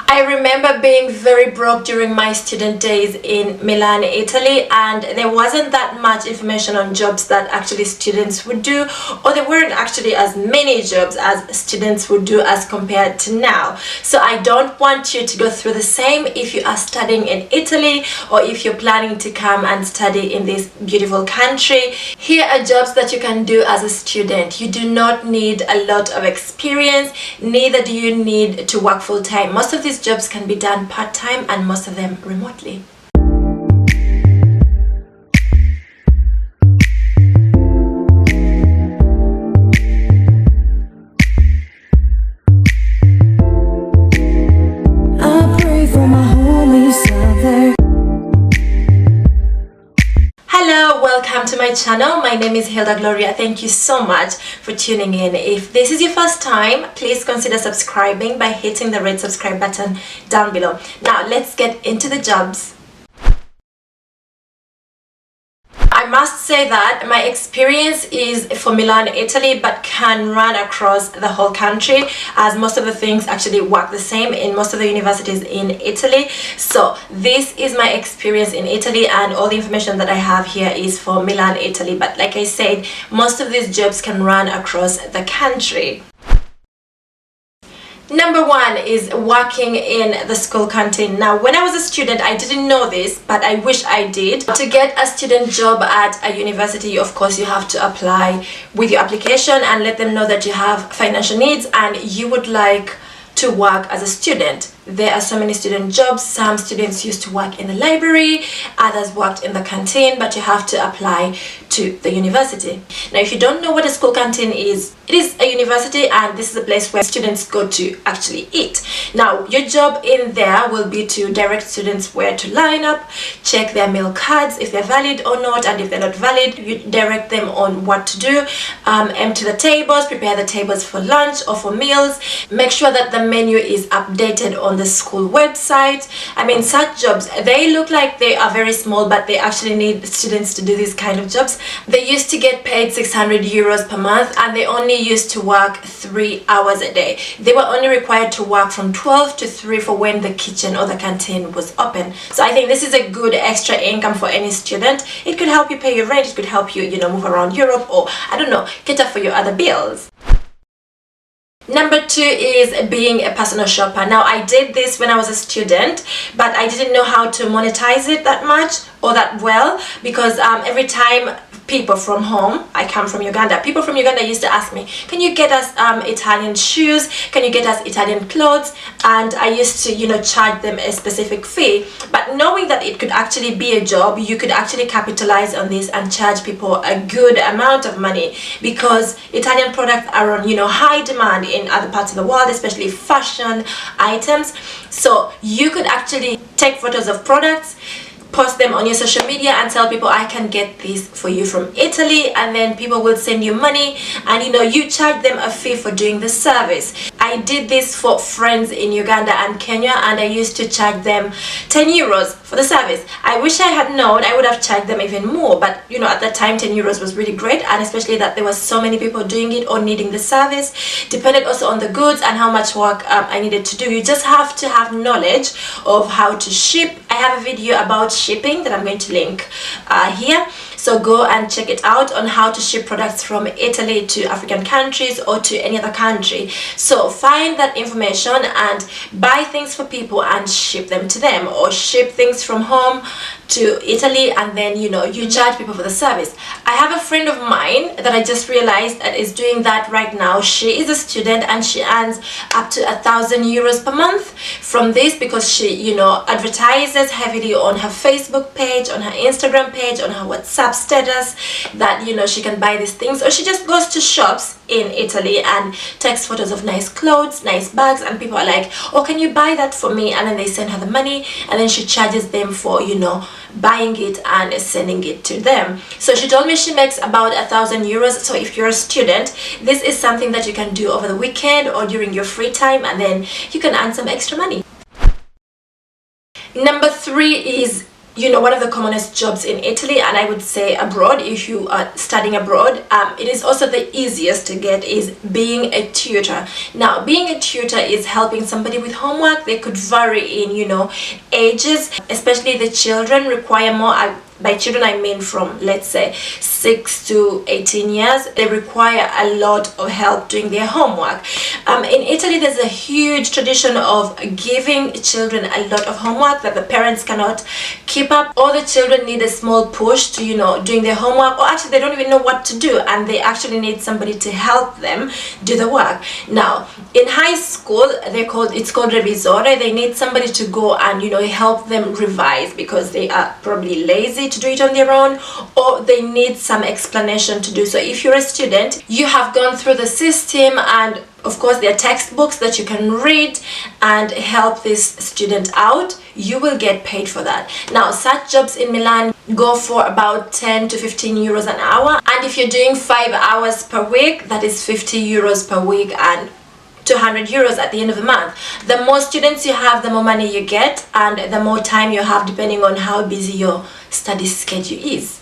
I remember being very broke during my student days in Milan, Italy, and there wasn't that much information on jobs that actually students would do, or there weren't actually as many jobs as students would do as compared to now. So I don't want you to go through the same if you are studying in Italy or if you're planning to come and study in this beautiful country. Here are jobs that you can do as a student. You do not need a lot of experience, neither do you need to work full-time. Most of these jobs can be done part-time and most of them remotely. I pray for my homies out there. Hello, welcome to my channel. My name is Hildaglosh. Thank you so much for tuning in. If this is your first time, please consider subscribing by hitting the red subscribe button down below. Now let's get into the jobs. I must say that my experience is for Milan, Italy, but can run across the whole country, as most of the things actually work the same in most of the universities in Italy. So this is my experience in Italy, and all the information that I have here is for Milan, Italy. But like I said, most of these jobs can run across the country. Number one is working in the school canteen. Now, when I was a student, I didn't know this, but I wish I did. To get a student job at a university, of course, you have to apply with your application and let them know that you have financial needs and you would like to work as a student. There are so many student jobs. Some students used to work in the library, others worked in the canteen, but you have to apply to the university. Now, if you don't know what a school canteen is, it is a university and this is a place where students go to actually eat. Now, your job in there will be to direct students where to line up, check their meal cards if they're valid or not, and if they're not valid, you direct them on what to do, empty the tables, prepare the tables for lunch or for meals, make sure that the menu is updated on the school website. I mean, such jobs, they look like they are very small, but they actually need students to do these kind of jobs. They used to get paid 600 euros per month and they only used to work 3 hours a day. They were only required to work from 12 to 3 for when the kitchen or the canteen was open. So I think this is a good extra income for any student. It could help you pay your rent, it could help you, move around Europe, or I don't know, cater for your other bills. Number two is being a personal shopper. Now, I did this when I was a student, but I didn't know how to monetize it that much or that well, because every time people from home, I come from Uganda, people from Uganda used to ask me, can you get us Italian shoes, can you get us Italian clothes? And I used to charge them a specific fee. But knowing that it could actually be a job, you could actually capitalize on this and charge people a good amount of money, because Italian products are on high demand in other parts of the world, especially fashion items. So you could actually take photos of products, post them on your social media and tell people, I can get this for you from Italy, and then people will send you money and you charge them a fee for doing the service. I did this for friends in Uganda and Kenya, and I used to charge them 10 euros for the service. I wish I had known, I would have charged them even more, but at that time 10 euros was really great, and especially that there was so many people doing it or needing the service. Depended also on the goods and how much work I needed to do. You just have to have knowledge of how to ship. I have a video about shipping that I'm going to link here, so go and check it out on how to ship products from Italy to African countries or to any other country. So find that information and buy things for people and ship them to them, or ship things from home to Italy, and then you charge people for the service. I have a friend of mine that I just realized that is doing that right now. She is a student and she earns up to 1,000 euros per month from this, because she advertises heavily on her Facebook page, on her Instagram page, on her WhatsApp status that she can buy these things, or she just goes to shops in Italy and takes photos of nice clothes, nice bags, and people are like, oh, can you buy that for me? And then they send her the money, and then she charges them for buying it and sending it to them. So she told me she makes about 1,000 euros. So if you're a student, this is something that you can do over the weekend or during your free time, and then you can earn some extra money. Number three is one of the commonest jobs in Italy, and I would say abroad if you are studying abroad. It is also the easiest to get, is being a tutor. Now, being a tutor is helping somebody with homework. They could vary in ages, especially the children require more. By children I mean from, let's say, 6 to 18 years. They require a lot of help doing their homework. In Italy, there's a huge tradition of giving children a lot of homework that the parents cannot keep up. All the children need a small push to doing their homework, or actually they don't even know what to do, and they actually need somebody to help them do the work. Now, in high school, it's called revisore. They need somebody to go and help them revise because they are probably lazy to do it on their own, or they need some explanation to do so. If you're a student, you have gone through the system, and of course there are textbooks that you can read and help this student out. You will get paid for that. Now, such jobs in Milan go for about 10 to 15 euros an hour, and if you're doing 5 hours per week, that is 50 euros per week and 200 euros at the end of the month. The more students you have, the more money you get, and the more time you have depending on how busy your study schedule is.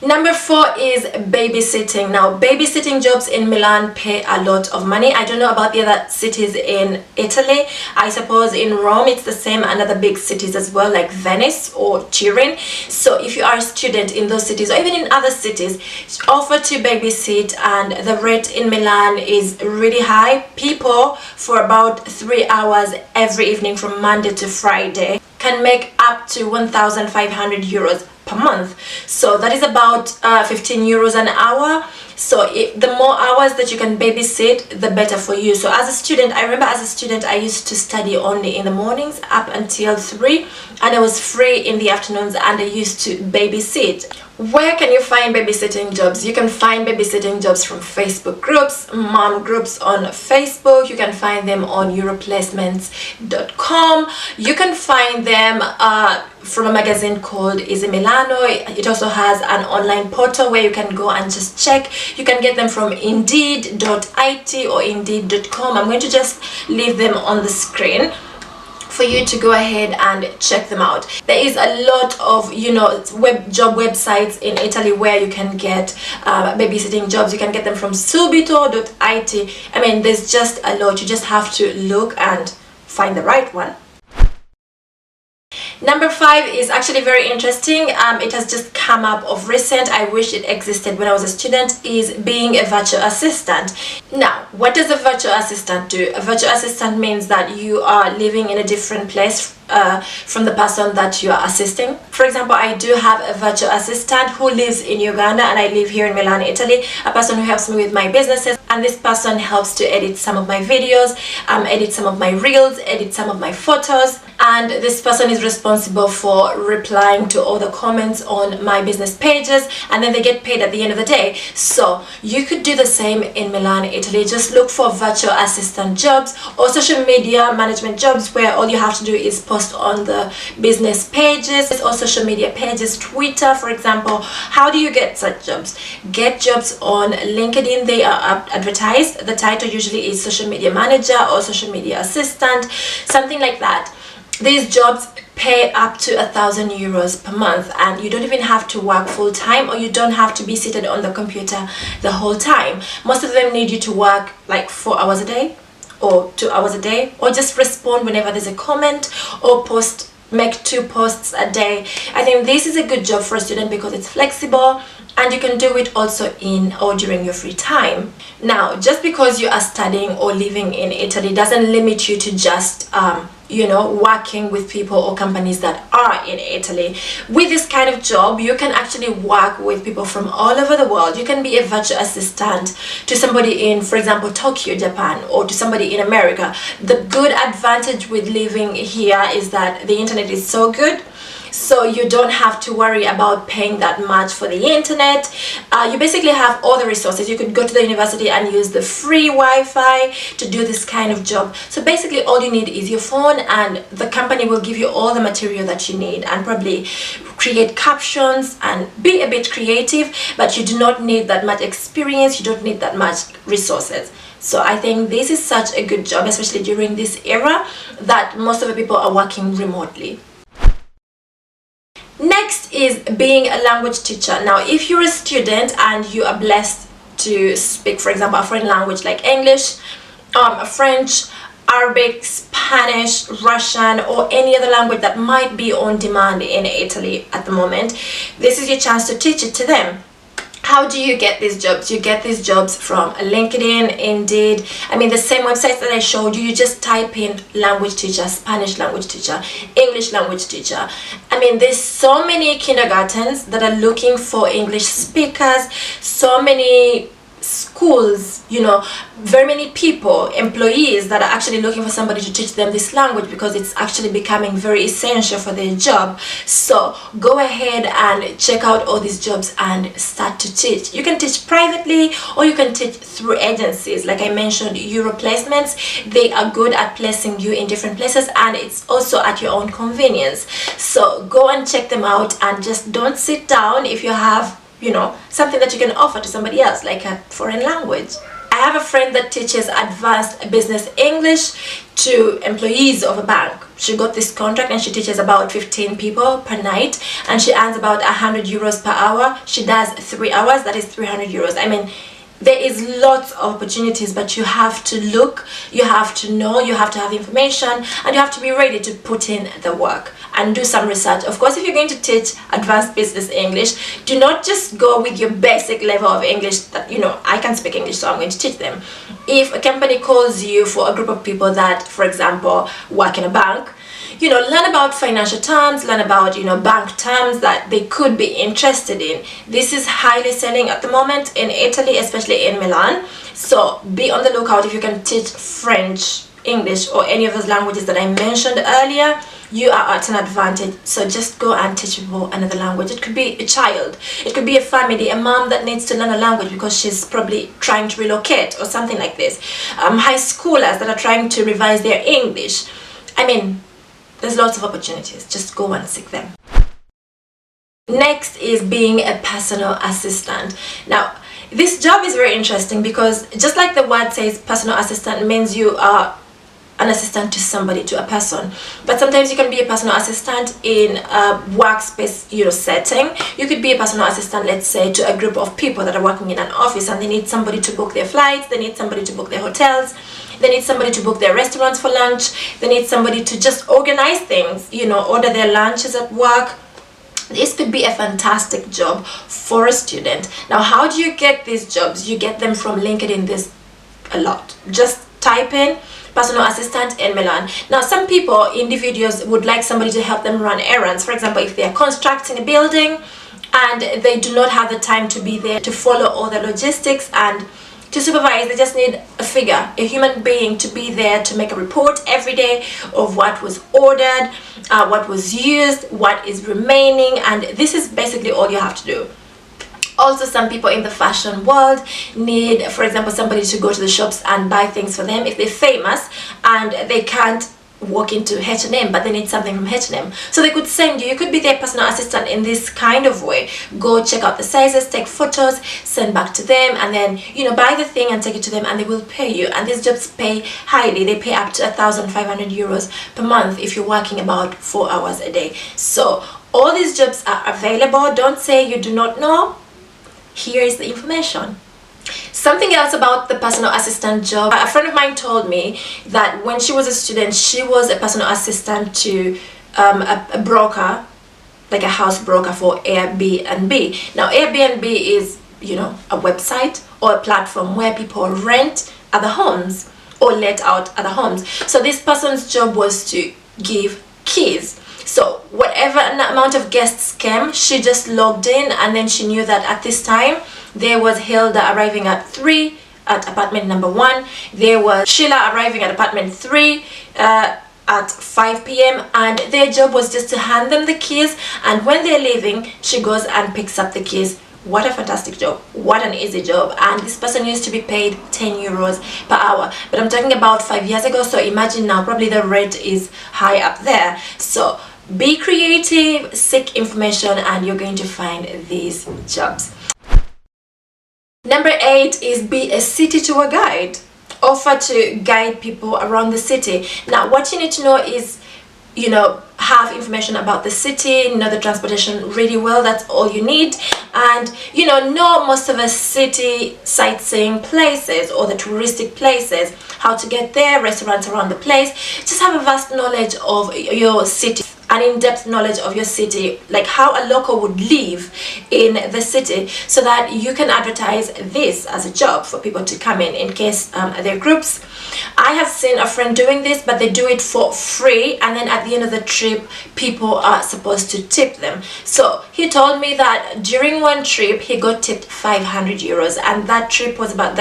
Number 4 is babysitting. Now, babysitting jobs in Milan pay a lot of money. I don't know about the other cities in Italy. I suppose in Rome it's the same, and other big cities as well, like Venice or Turin. So if you are a student in those cities, or even in other cities, offer to babysit, and the rate in Milan is really high. People, for about 3 hours every evening from Monday to Friday, can make up to 1,500 euros per month. So that is about 15 euros an hour. So the more hours that you can babysit, the better for you. So as a student, I remember as a student, I used to study only in the mornings up until 3, and I was free in the afternoons, and I used to babysit. Where can you find babysitting jobs? You can find babysitting jobs from Facebook groups, mom groups on Facebook. You can find them on europlacements.com. You can find them from a magazine called Easy Milano. It also has an online portal where you can go and just check. You can get them from indeed.it or indeed.com. I'm going to just leave them on the screen for you to go ahead and check them out. There is a lot of job websites in Italy where you can get babysitting jobs. You can get them from subito.it. I mean, there's just a lot. You just have to look and find the right one. Number 5 is actually very interesting. It has just come up of recent. I wish it existed when I was a student, is being a virtual assistant. Now, what does a virtual assistant do? A virtual assistant means that you are living in a different place from the person that you are assisting. For example, I do have a virtual assistant who lives in Uganda, and I live here in Milan, Italy. A person who helps me with my businesses, and this person helps to edit some of my videos, edit some of my reels, edit some of my photos, and this person is responsible for replying to all the comments on my business pages, and then they get paid at the end of the day. So you could do the same in Milan, Italy. Just look for virtual assistant jobs or social media management jobs, where all you have to do is post on the business pages or social media pages, Twitter, for example. How do you get such jobs? Get jobs on LinkedIn. They are advertised. The title usually is social media manager or social media assistant, something like that. These jobs pay up to 1,000 euros per month, and you don't even have to work full time, or you don't have to be seated on the computer the whole time. Most of them need you to work like 4 hours a day or 2 hours a day, or just respond whenever there's a comment, or make 2 posts a day. I think this is a good job for a student because it's flexible, and you can do it also in or during your free time. Now, just because you are studying or living in Italy doesn't limit you to just working with people or companies that are in Italy. With this kind of job, you can actually work with people from all over the world. You can be a virtual assistant to somebody in, for example, Tokyo, Japan, or to somebody in America. The good advantage with living here is that the internet is so good, so you don't have to worry about paying that much for the internet. You basically have all the resources. You could go to the university and use the free Wi-Fi to do this kind of job. So basically all you need is your phone, and the company will give you all the material that you need, and probably create captions and be a bit creative, but you do not need that much experience. You don't need that much resources. So I think this is such a good job, especially during this era that most of the people are working remotely. Next is being a language teacher. Now, if you're a student and you are blessed to speak, for example, a foreign language like English, French, Arabic, Spanish, Russian, or any other language that might be on demand in Italy at the moment, this is your chance to teach it to them. How do you get these jobs? You get these jobs from LinkedIn, Indeed. I mean, the same websites that I showed you, you just type in language teacher, Spanish language teacher, English language teacher. I mean, there's so many kindergartens that are looking for English speakers, so many schools, you know, very many people, employees that are actually looking for somebody to teach them this language because it's actually becoming very essential for their job. So go ahead and check out all these jobs and start to teach. You can teach privately or you can teach through agencies. Like I mentioned, Euro placements, they are good at placing you in different places, and it's also at your own convenience. So go and check them out, and just don't sit down if you have, you know, something that you can offer to somebody else, like a foreign language. I have a friend that teaches advanced business English to employees of a bank. She got this contract and she teaches about 15 people per night, and she earns about 100 euros per hour. She does 3 hours, that is 300 euros. I mean, there is lots of opportunities, but you have to look, you have to know, you have to have information, and you have to be ready to put in the work and do some research. Of course, if you're going to teach advanced business English, do not just go with your basic level of English that, you know, I can speak English, so I'm going to teach them. If a company calls you for a group of people that, for example, work in a bank, you know, learn about financial terms, learn about, you know, bank terms that they could be interested in. This is highly selling at the moment in Italy, especially in Milan. So be on the lookout. If you can teach French, English, or any of those languages that I mentioned earlier, you are at an advantage. So just go and teach people another language. It could be a child, it could be a family, a mom that needs to learn a language because she's probably trying to relocate or something like this. High schoolers that are trying to revise their English. I mean, there's lots of opportunities. Just go and seek them. Next is being a personal assistant. Now, this job is very interesting because just like the word says, personal assistant means you are an assistant to somebody, to a person. But sometimes you can be a personal assistant in a workspace, you know, setting. You could be a personal assistant, let's say, to a group of people that are working in an office and they need somebody to book their flights, they need somebody to book their hotels, they need somebody to book their restaurants for lunch, they need somebody to just organize things, you know, order their lunches at work. This could be a fantastic job for a student. Now, how do you get these jobs? You get them from LinkedIn. There's a lot. Just type in personal assistant in Milan. Now, some people, individuals, would like somebody to help them run errands. For example, if they are constructing a building and they do not have the time to be there to follow all the logistics and to supervise, they just need a figure, a human being, to be there to make a report every day of what was ordered, what was used, what is remaining, and this is basically all you have to do. Also, some people in the fashion world need, for example, somebody to go to the shops and buy things for them if they're famous and they can't walk into H&M, but they need something from H&M. So they could send you, you could be their personal assistant in this kind of way. Go check out the sizes, take photos, send back to them, and then, you know, buy the thing and take it to them and they will pay you. And these jobs pay highly. They pay up to 1,500 euros per month if you're working about 4 hours a day. So all these jobs are available. Don't say you do not know. Here is the information. Something else about the personal assistant job. A friend of mine told me that when she was a student, she was a personal assistant to a broker, like a house broker for Airbnb. Now, Airbnb is, you know, a website or a platform where people rent other homes or let out other homes. So this person's job was to give keys. So whatever amount of guests came, she just logged in, and then she knew that at this time there was Hilda arriving at 3 at apartment number 1, there was Sheila arriving at apartment 3 at 5 p.m. and their job was just to hand them the keys, and when they're leaving, she goes and picks up the keys. What a fantastic job, what an easy job. And this person used to be paid 10 euros per hour, but I'm talking about 5 years ago, so imagine now probably the rate is high up there. So be creative, seek information, and you're going to find these jobs. Number 8 is be a city tour guide. Offer to guide people around the city. Now, what you need to know is, you know, have information about the city, know the transportation really well. That's all you need. And you know most of the city sightseeing places or the touristic places, how to get there, restaurants around the place. Just have a vast knowledge of your city, an in-depth knowledge of your city, like how a local would live in the city, so that you can advertise this as a job for people to come in case there are groups. I have seen a friend doing this, but they do it for free, and then at the end of the trip people are supposed to tip them. So he told me that during one trip he got tipped 500 euros, and that trip was about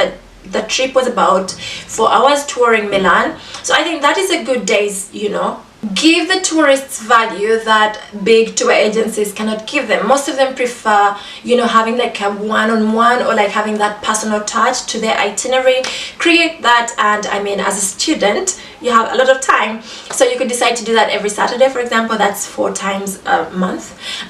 the trip was about 4 hours touring Milan. So I think that is a good days, give the tourists value that big tour agencies cannot give them. Most of them prefer having like a one-on-one, or like having that personal touch to their itinerary. Create that. And I mean, as a student you have a lot of time, so you could decide to do that every Saturday, for example. That's 4 times a month,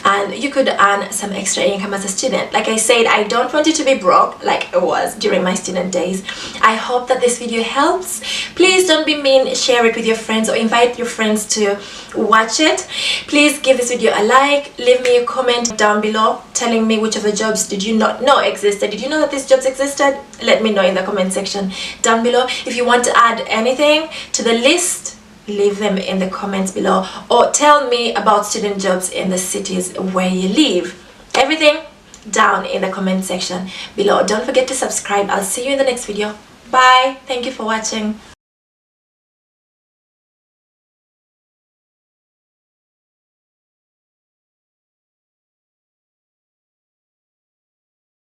and you could earn some extra income as a student. Like I said, I don't want you to be broke like I was during my student days. I hope that this video helps. Please don't be mean, share it with your friends or invite your friends to watch it. Please give this video a like, leave me a comment down below telling me which of the jobs did you not know existed. Did you know that these jobs existed? Let me know in the comment section down below. If you want to add anything to the list, leave them in the comments below, or tell me about student jobs in the cities where you live. Everything down in the comment section below. Don't forget to subscribe. I'll see you in the next video. Bye. Thank you for watching.